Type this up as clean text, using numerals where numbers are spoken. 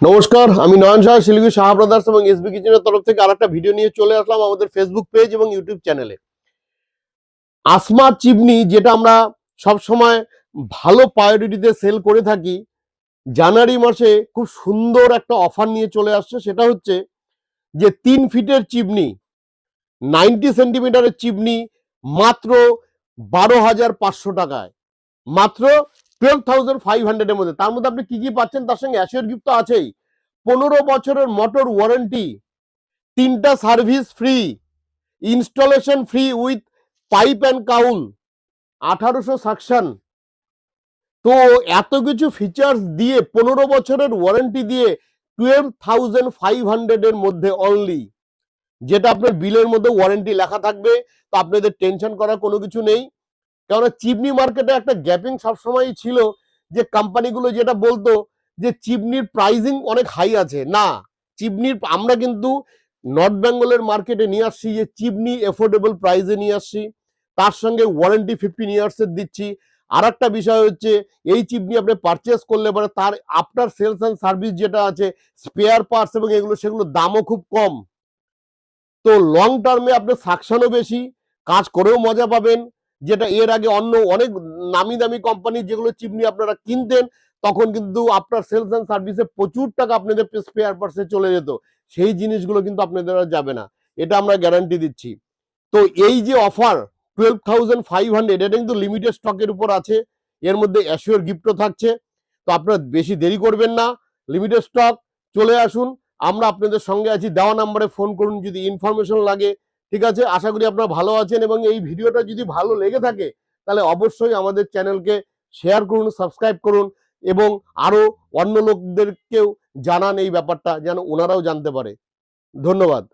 নমস্কার, আমি নয়ন শাহ, শিলিগুড়ি শাহ ব্রাদার্স এবং এসবি কিচেনের তরফ থেকে আরেকটা ভিডিও নিয়ে চলে আসলাম আমাদের ফেসবুক পেজ এবং ইউটিউব চ্যানেলে। আসমা চিমনি যেটা আমরা সব সময় ভালো প্রায়োরিটিতে সেল করে থাকি, জানুয়ারি মাসে খুব সুন্দর একটা অফার নিয়ে চলে আসছে। সেটা হচ্ছে যে 3 ফিটের চিমনি, 90 সেন্টিমিটারের চিমনি মাত্র 12,500 টাকায়, মাত্র 12,500 এর মধ্যে। তার মধ্যে আপনি কি কি পাচ্ছেন, তার সঙ্গে অ্যাসিওর গিফট তো আছেই। 15 বছরের মোটর ওয়ারেন্টি, 3টা service free, installation free with pipe and cowl, 1800 suction. তো এত কিছু ফিচার্স দিয়ে 15 বছরের ওয়ারেন্টি দিয়ে 12,500 এর মধ্যে অনলি, যেটা আপনার বিলের মধ্যে ওয়ারেন্টি লেখা থাকবে। তো আপনাদের টেনশন করার কোনো কিছু নেই, কেননা চিমনি মার্কেটে একটা গ্যাপিং সবসময়ই ছিল, যে কোম্পানিগুলো যেটা বলতো যে চিমনির প্রাইসিং অনেক হাই আছে। না, চিমনির আমরা কিন্তু নর্থ বেঙ্গলের মার্কেটে নিয়ে আসছি যে চিমনি এফোর্ডেবল প্রাইসে নিয়ে আসছি, তার সঙ্গে ওয়ারেন্টি 15 ইয়ার্সের দিচ্ছি। আর একটা বিষয় হচ্ছে, এই চিমনি আপনি পারচেস করলে পরে তার আফটার সেলস অ্যান্ড সার্ভিস যেটা আছে, স্পেয়ার পার্টস এবং সেগুলোর দামও খুব কম। তো লং টার্মে আপনি সাকশনও বেশি, কাজ করেও মজা পাবেন। যেটা এর আগে অন্য অনেক নামি দামি কোম্পানির যেগুলো চিমনি আপনারা কিনতেন, তখন কিন্তু আফটার সেলস অ্যান্ড সার্ভিসে প্রচুর টাকা আপনাদের স্পেয়ার পার্টসে চলে যেত, সেই জিনিসগুলো কিন্তু আপনাদের আর যাবে না, এটা আমরা গ্যারান্টি দিচ্ছি। তো এই যে অফার 12,500, এটা কিন্তু লিমিটেড স্টকের উপর আছে, এর মধ্যে অ্যাসিওর গিফটও থাকছে। তো আপনারা বেশি দেরি করবেন না, লিমিটেড স্টক, চলে আসুন, আমরা আপনাদের সঙ্গে আছি। দেওয়া নাম্বারে ফোন করুন যদি ইনফরমেশন লাগে। ঠিক আছে, আশা করি আপনারা ভালো আছেন, এবং এই ভিডিওটা যদি ভালো লেগে থাকে তাহলে অবশ্যই আমাদের চ্যানেলকে শেয়ার করুন, সাবস্ক্রাইব করুন, এবং আরো অন্য লোকদেরকেও জানান এই ব্যাপারটা, যেন ওনারাও জানতে পারে। ধন্যবাদ।